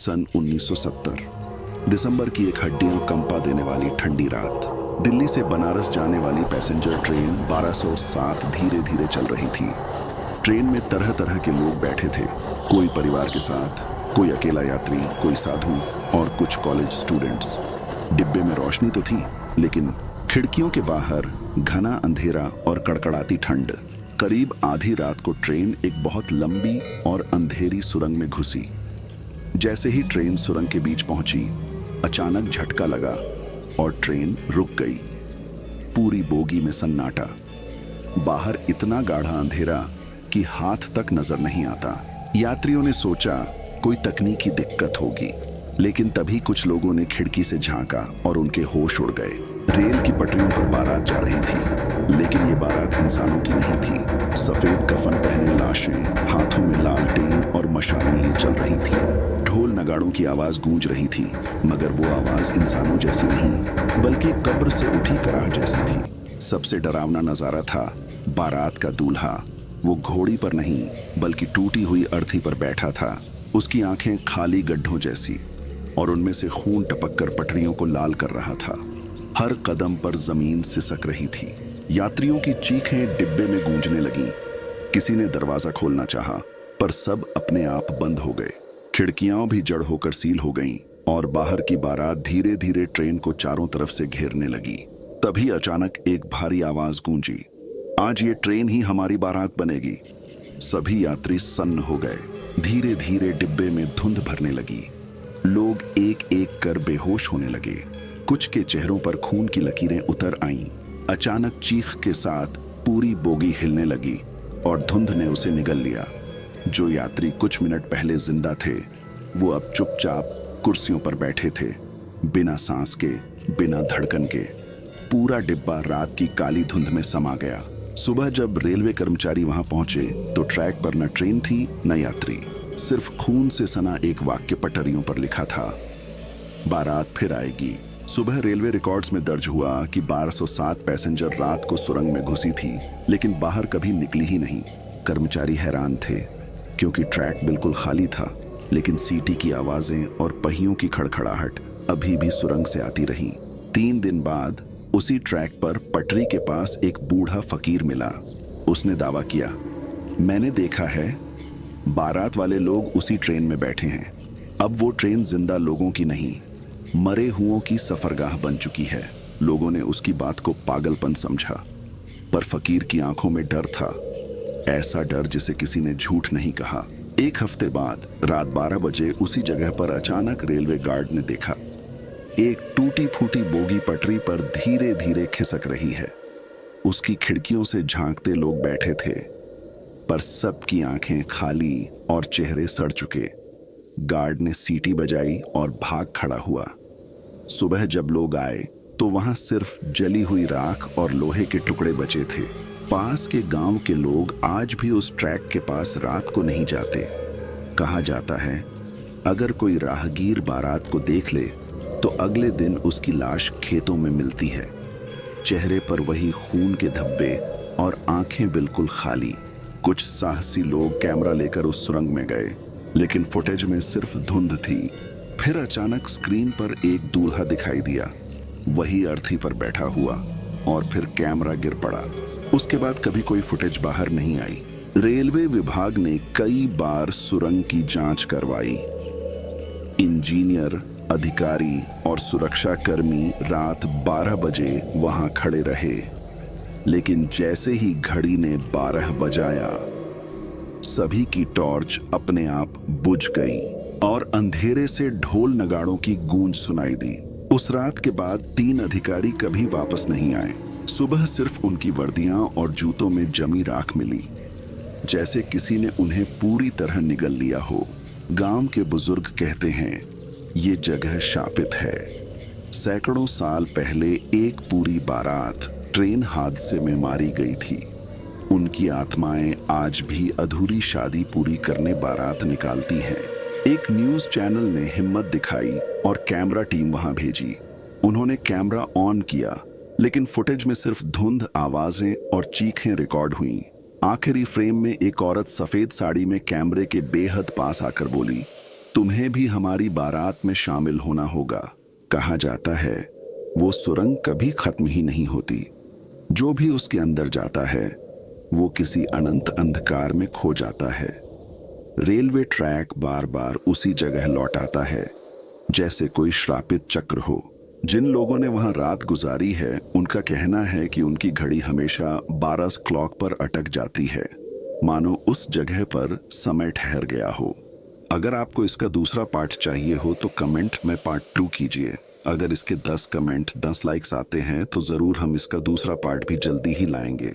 सन 1970। दिसंबर की एक हड्डियां कंपा देने वाली ठंडी रात। दिल्ली से बनारस जाने वाली पैसेंजर ट्रेन 1207 धीरे धीरे चल रही थी। ट्रेन में तरह तरह के लोग बैठे थे, कोई परिवार के साथ, कोई अकेला यात्री, कोई साधु और कुछ कॉलेज स्टूडेंट्स। डिब्बे में रोशनी तो थी, लेकिन खिड़कियों के बाहर घना अंधेरा और कड़कड़ाती ठंड। करीब आधी रात को ट्रेन एक बहुत लंबी और अंधेरी सुरंग में घुसी। जैसे ही ट्रेन सुरंग के बीच पहुंची, अचानक झटका लगा और ट्रेन रुक गई। पूरी बोगी में सन्नाटा। बाहर इतना गाढ़ा अंधेरा कि हाथ तक नजर नहीं आता। यात्रियों ने सोचा कोई तकनीकी दिक्कत होगी, लेकिन तभी कुछ लोगों ने खिड़की से झांका और उनके होश उड़ गए। रेल की पटरियों पर बारात जा रही थी, लेकिन ये बारात इंसानों की नहीं थी। सफेद कफन पहने लाशें, हाथों में लालटेन और मशालें लिए चल रही थी। ढोल नगाड़ों की आवाज गूंज रही थी, मगर वो आवाज इंसानों जैसी नहीं, बल्कि कब्र से उठी कराह जैसी थी। सबसे डरावना नजारा था बारात का दूल्हा। वो घोड़ी पर नहीं, बल्कि टूटी हुई अर्थी पर बैठा था। उसकी आंखें खाली गड्ढों जैसी, और उनमें से खून टपक कर पटरियों को लाल कर रहा था। हर कदम पर जमीन सिसक रही थी। यात्रियों की चीखें डिब्बे में गूंजने लगीं। किसी ने दरवाजा खोलना चाहा, पर सब अपने आप बंद हो गए। खिड़कियां भी जड़ होकर सील हो गईं, और बाहर की बारात धीरे धीरे ट्रेन को चारों तरफ से घेरने लगी। तभी अचानक एक भारी आवाज गूंजी, आज ये ट्रेन ही हमारी बारात बनेगी। सभी यात्री सन्न हो गए। धीरे धीरे डिब्बे में धुंध भरने लगी। लोग एक एक कर बेहोश होने लगे। कुछ के चेहरों पर खून की लकीरें उतर आईं। अचानक चीख के साथ पूरी बोगी हिलने लगी और धुंध ने उसे निगल लिया। जो यात्री कुछ मिनट पहले जिंदा थे, वो अब चुपचाप कुर्सियों पर बैठे थे, बिना सांस के, बिना धड़कन के। पूरा डिब्बा रात की काली धुंध में समा गया। सुबह जब रेलवे कर्मचारी वहां पहुंचे, तो ट्रैक पर न ट्रेन थी न यात्री। सिर्फ खून से सना एक वाक्य पटरियों पर लिखा था, बारात फिर आएगी। सुबह रेलवे रिकॉर्ड्स में दर्ज हुआ कि 1207 पैसेंजर रात को सुरंग में घुसी थी, लेकिन बाहर कभी निकली ही नहीं। कर्मचारी हैरान थे, क्योंकि ट्रैक बिल्कुल खाली था, लेकिन सीटी की आवाजें और पहियों की खड़खड़ाहट अभी भी सुरंग से आती रही। 3 दिन बाद उसी ट्रैक पर पटरी के पास एक बूढ़ा फकीर मिला। उसने दावा किया, मैंने देखा है, बारात वाले लोग उसी ट्रेन में बैठे हैं। अब वो ट्रेन जिंदा लोगों की नहीं, मरे हुओं की सफरगाह बन चुकी है। लोगों ने उसकी बात को पागलपन समझा, पर फकीर की आंखों में डर था, ऐसा डर जिसे किसी ने झूठ नहीं कहा। 1 हफ्ते बाद रात 12 बजे उसी जगह पर अचानक रेलवे गार्ड ने देखा, एक टूटी फूटी बोगी पटरी पर धीरे धीरे खिसक रही है। उसकी खिड़कियों से झांकते लोग बैठे थे, पर सबकी आंखें खाली और चेहरे सड़ चुके। गार्ड ने सीटी बजाई और भाग खड़ा हुआ। सुबह जब लोग आए, तो वहां सिर्फ जली हुई राख और लोहे के टुकड़े बचे थे। पास के गांव के लोग आज भी उस ट्रैक के पास रात को नहीं जाते। कहा जाता है, अगर कोई राहगीर बारात को देख ले, तो अगले दिन उसकी लाश खेतों में मिलती है। चेहरे पर वही खून के धब्बे और आंखें बिल्कुल खाली। कुछ साहसी लोग कैमरा लेकर उस सुरंग में गए, लेकिन फुटेज में सिर्फ धुंध थी। फिर अचानक स्क्रीन पर एक दूल्हा दिखाई दिया, वही अर्थी पर बैठा हुआ, और फिर कैमरा गिर पड़ा। उसके बाद कभी कोई फुटेज बाहर नहीं आई। रेलवे विभाग ने कई बार सुरंग की जांच करवाई। इंजीनियर, अधिकारी और सुरक्षा कर्मी रात 12 बजे वहां खड़े रहे, लेकिन जैसे ही घड़ी ने 12 बजाया, सभी की टॉर्च अपने आप बुझ गई और अंधेरे से ढोल नगाड़ों की गूंज सुनाई दी। उस रात के बाद 3 अधिकारी कभी वापस नहीं आए। सुबह सिर्फ उनकी वर्दियां और जूतों में जमी राख मिली, जैसे किसी ने उन्हें पूरी तरह निगल लिया हो। गांव के बुजुर्ग कहते हैं, ये जगह शापित है। सैकड़ों साल पहले एक पूरी बारात ट्रेन हादसे में मारी गई थी। उनकी आत्माएं आज भी अधूरी शादी पूरी करने बारात निकालती हैं। एक न्यूज चैनल ने हिम्मत दिखाई और कैमरा टीम वहां भेजी। उन्होंने कैमरा ऑन किया, लेकिन फुटेज में सिर्फ धुंध, आवाजें और चीखें रिकॉर्ड हुईं। आखिरी फ्रेम में एक औरत सफेद साड़ी में कैमरे के बेहद पास आकर बोली, तुम्हें भी हमारी बारात में शामिल होना होगा। कहा जाता है वो सुरंग कभी खत्म ही नहीं होती। जो भी उसके अंदर जाता है वो किसी अनंत अंधकार में खो जाता है। रेलवे ट्रैक बार बार उसी जगह लौट आता है, जैसे कोई श्रापित चक्र हो। जिन लोगों ने वहां रात गुजारी है उनका कहना है कि उनकी घड़ी हमेशा 12 क्लॉक पर अटक जाती है, मानो उस जगह पर समय ठहर गया हो। अगर आपको इसका दूसरा पार्ट चाहिए हो तो कमेंट में पार्ट 2 कीजिए। अगर इसके 10 कमेंट 10 लाइक्स आते हैं तो ज़रूर हम इसका दूसरा पार्ट भी जल्दी ही लाएंगे।